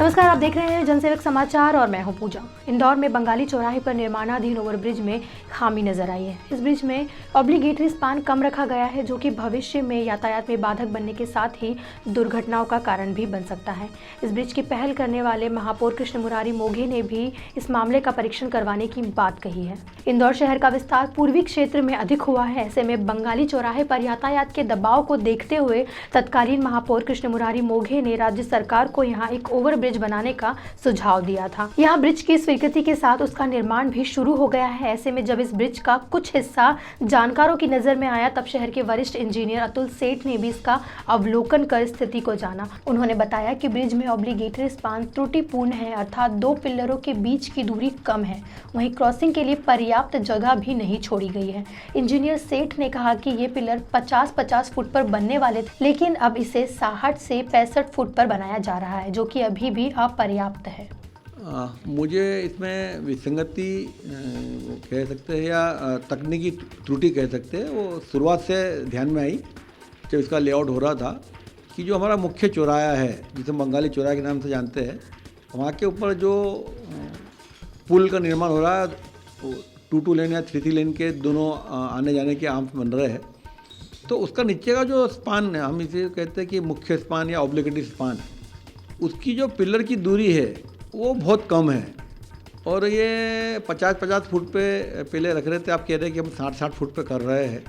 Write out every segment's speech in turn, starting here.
नमस्कार, आप देख रहे हैं जनसेवक समाचार और मैं हूं पूजा। इंदौर में बंगाली चौराहे पर निर्माणाधीन ओवरब्रिज में खामी नजर आई है। इस ब्रिज में ऑब्लिगेटरी स्पान कम रखा गया है, जो कि भविष्य में यातायात में बाधक बनने के साथ ही दुर्घटनाओं का कारण भी बन सकता है। इस ब्रिज की पहल करने वाले महापौर कृष्ण मुरारी मोघे ने भी इस मामले का परीक्षण करवाने की बात कही है। इंदौर शहर का विस्तार पूर्वी क्षेत्र में अधिक हुआ है। ऐसे में बंगाली चौराहे पर यातायात के दबाव को देखते हुए तत्कालीन महापौर कृष्ण मुरारी मोघे ने राज्य सरकार को यहाँ एक ओवर ब्रिज बनाने का सुझाव दिया था। यहाँ ब्रिज की स्वीकृति के साथ उसका निर्माण भी शुरू हो गया है। ऐसे में जब इस ब्रिज का कुछ हिस्सा जानकारों की नजर में आया, तब शहर के वरिष्ठ इंजीनियर अतुल सेठ ने भी इसका अवलोकन कर स्थिति को जाना। उन्होंने बताया कि ब्रिज में ऑब्लिगेटरी स्पान त्रुटिपूर्ण है, अर्थात दो पिल्लरों के बीच की दूरी कम है। वहीं क्रॉसिंग के लिए पर्याप्त जगह भी नहीं छोड़ी गई है। इंजीनियर सेठ ने कहा कि ये पिलर 50-50 फुट पर बनने वाले थे, लेकिन अब इसे 60 से 65 फुट पर बनाया जा रहा है, जो कि अभी भी अपर्याप्त है। मुझे इसमें विसंगति कह सकते हैं या तकनीकी त्रुटि कह सकते हैं, वो शुरुआत से ध्यान में आई जब इसका लेआउट हो रहा था कि जो हमारा मुख्य चौराहा है, जिसे बंगाली चौराहा के नाम से जानते हैं, वहाँ के ऊपर जो पुल का निर्माण हो रहा है, 2 लेन या 3 लेन के दोनों आने जाने के आर्म्स बन रहे हैं, तो उसका नीचे का जो स्पान है, हम इसे कहते हैं कि मुख्य स्पान या ऑब्लिगेटरी स्पान, उसकी जो पिलर की दूरी है वो बहुत कम है। और ये 50-50 फुट पे पहले रख रहे थे, आप कह रहे हैं कि हम 60-60 फुट पे कर रहे हैं,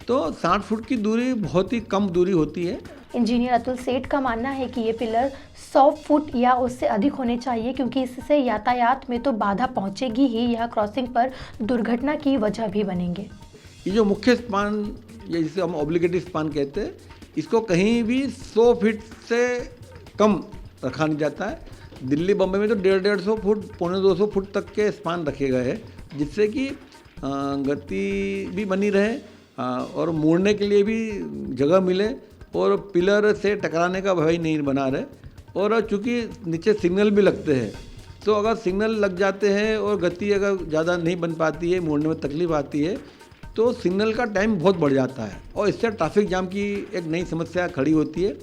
तो 60 फुट की दूरी बहुत ही कम दूरी होती है। इंजीनियर अतुल सेठ का मानना है कि ये पिलर 100 फुट या उससे अधिक होने चाहिए, क्योंकि इससे यातायात में तो बाधा पहुंचेगी ही, यह क्रॉसिंग पर दुर्घटना की वजह भी बनेंगे। ये जो मुख्य स्पान या जिसे हम ऑब्लिगेटरी स्पान कहते हैं, इसको कहीं भी 100 फीट से कम रखा नहीं जाता है। दिल्ली बम्बई में तो 150-150 फुट, 250 फुट तक के स्पान रखे गए हैं, जिससे कि गति भी बनी रहे और मोड़ने के लिए भी जगह मिले और पिलर से टकराने का भय नहीं बना रहे। और चूँकि नीचे सिग्नल भी लगते हैं, तो अगर सिग्नल लग जाते हैं और गति अगर ज़्यादा नहीं बन पाती है, मोड़ने में तकलीफ आती है, तो सिग्नल का टाइम बहुत बढ़ जाता है और इससे ट्रैफिक जाम की एक नई समस्या खड़ी होती है,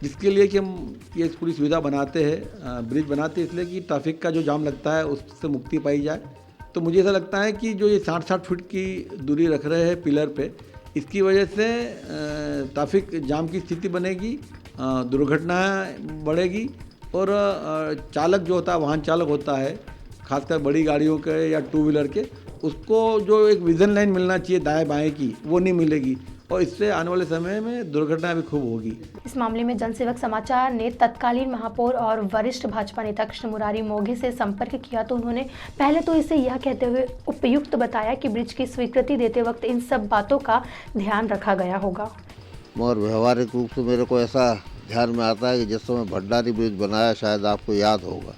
जिसके लिए कि हम ये पूरी सुविधा बनाते हैं, ब्रिज बनाते हैं, इसलिए कि ट्रैफिक का जो जाम लगता है उससे मुक्ति पाई जाए। तो मुझे ऐसा लगता है कि जो ये 60-60 फुट की दूरी रख रहे हैं पिलर पे, इसकी वजह से ट्रैफिक जाम की स्थिति बनेगी, दुर्घटना बढ़ेगी और चालक जो होता है, वाहन चालक होता है, खासकर बड़ी गाड़ियों के या 2 व्हीलर के, उसको जो एक विजन लाइन मिलना चाहिए दाएं बाएं की, वो नहीं मिलेगी और इससे आने वाले समय में दुर्घटना भी खूब होगी। इस मामले में जनसेवक समाचार ने तत्कालीन महापौर और वरिष्ठ भाजपा नेता कृष्ण मुरारी मोघे से संपर्क किया, तो उन्होंने पहले तो इसे यह कहते हुए उपयुक्त बताया कि ब्रिज की स्वीकृति देते वक्त इन सब बातों का ध्यान रखा गया होगा। मगर व्यवहारिक रूप से मेरे को ऐसा ध्यान में आता है कि जिस समय भंडारी ब्रिज बनाया, शायद आपको याद होगा,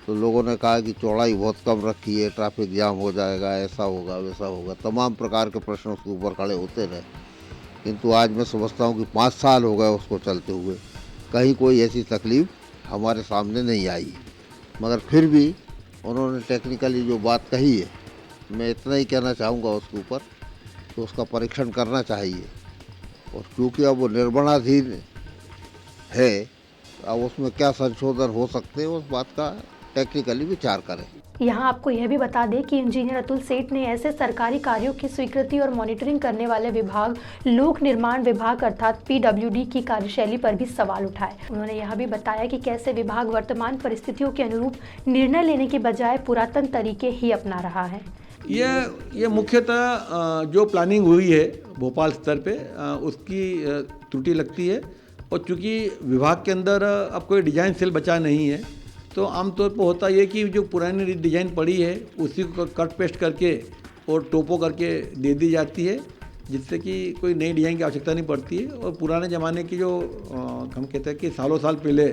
तो लोगों ने कहा कि चौड़ाई बहुत कम रखी है, ट्रैफिक जाम हो जाएगा, ऐसा होगा वैसा होगा, तमाम प्रकार के प्रश्न उसके ऊपर खड़े होते रहे। किंतु आज मैं समझता हूँ कि 5 साल हो गए उसको चलते हुए, कहीं कोई ऐसी तकलीफ हमारे सामने नहीं आई। मगर फिर भी उन्होंने टेक्निकली जो बात कही है, मैं इतना ही कहना चाहूँगा उसके ऊपर, तो उसका परीक्षण करना चाहिए। और क्योंकि अब वो निर्माणाधीन है, अब उसमें क्या संशोधन हो सकते हैं, उस बात का टेक्निकली विचार करें। यहाँ आपको यह भी बता दें कि इंजीनियर अतुल सेठ ने ऐसे सरकारी कार्यों की स्वीकृति और मॉनिटरिंग करने वाले विभाग लोक निर्माण विभाग अर्थात PWD की कार्यशैली पर भी सवाल उठाए। उन्होंने यह भी बताया कि कैसे विभाग वर्तमान परिस्थितियों के अनुरूप निर्णय लेने के बजाय पुरातन तरीके ही अपना रहा है। ये मुख्यतः जो प्लानिंग हुई है भोपाल स्तर पे, उसकी त्रुटि लगती है। और चूँकि विभाग के अंदर अब कोई डिजाइन सेल बचा नहीं है, तो आमतौर पर होता ये कि जो पुरानी डिजाइन पड़ी है उसी को कट पेस्ट करके और टोपो करके दे दी जाती है, जिससे कि कोई नई डिजाइन की आवश्यकता नहीं पड़ती है। और पुराने ज़माने की जो हम कहते हैं कि सालों साल पहले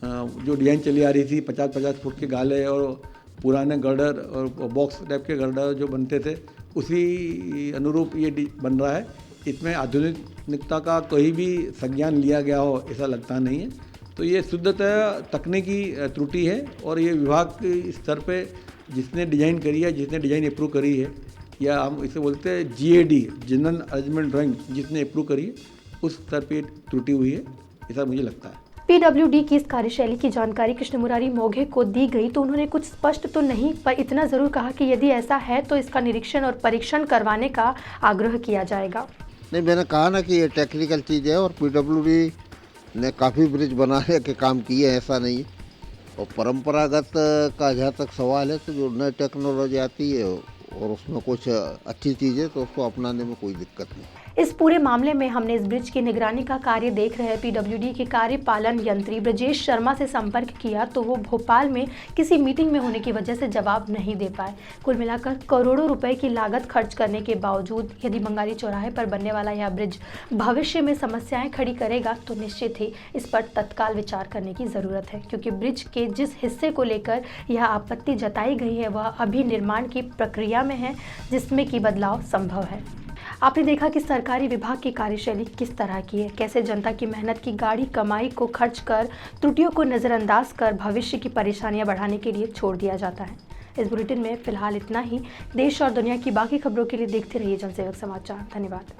जो डिजाइन चली आ रही थी, 50-50 फुट के गाले और पुराने गर्डर और बॉक्स टाइप के गर्डर जो बनते थे, उसी अनुरूप ये बन रहा है। इसमें आधुनिकता का कोई भी संज्ञान लिया गया हो ऐसा लगता नहीं है। तो ये शुद्धतः तकनीकी त्रुटि है और ये विभाग के स्तर पे जिसने डिज़ाइन करी है, जिसने डिज़ाइन अप्रूव करी है, या हम इसे बोलते हैं GAD, जनरल अरेंजमेंट ड्राइंग, जिसने अप्रूव करी है, उस स्तर पे त्रुटि हुई है, ऐसा मुझे लगता है। पीडब्ल्यूडी की इस कार्यशैली की जानकारी कृष्ण मुरारी मोघे को दी गई तो उन्होंने कुछ स्पष्ट तो नहीं पर इतना जरूर कहा कि यदि ऐसा है तो इसका निरीक्षण और परीक्षण करवाने का आग्रह किया जाएगा। नहीं, मैंने कहा ना कि ये टेक्निकल चीज़ है और पीडब्ल्यूडी ने काफ़ी ब्रिज बनाने के काम किए हैं, ऐसा नहीं। और परंपरागत का जहाँ तक सवाल है तो जो नई टेक्नोलॉजी आती है और उसमें कुछ अच्छी चीज़ें तो उसको अपनाने में कोई दिक्कत नहीं। इस पूरे मामले में हमने इस ब्रिज की निगरानी का कार्य देख रहे पीडब्ल्यूडी के कार्यपालन यंत्री ब्रजेश शर्मा से संपर्क किया तो वो भोपाल में किसी मीटिंग में होने की वजह से जवाब नहीं दे पाए। कुल मिलाकर करोड़ों रुपए की लागत खर्च करने के बावजूद यदि बंगाली चौराहे पर बनने वाला यह ब्रिज भविष्य में समस्याएं खड़ी करेगा तो निश्चित ही इस पर तत्काल विचार करने की ज़रूरत है, क्योंकि ब्रिज के जिस हिस्से को लेकर यह आपत्ति जताई गई है वह अभी निर्माण की प्रक्रिया में है, जिसमें कि बदलाव संभव है। आपने देखा कि सरकारी विभाग की कार्यशैली किस तरह की है, कैसे जनता की मेहनत की गाढ़ी कमाई को खर्च कर त्रुटियों को नज़रअंदाज कर भविष्य की परेशानियां बढ़ाने के लिए छोड़ दिया जाता है। इस बुलेटिन में फिलहाल इतना ही। देश और दुनिया की बाकी खबरों के लिए देखते रहिए जनसेवक समाचार। धन्यवाद।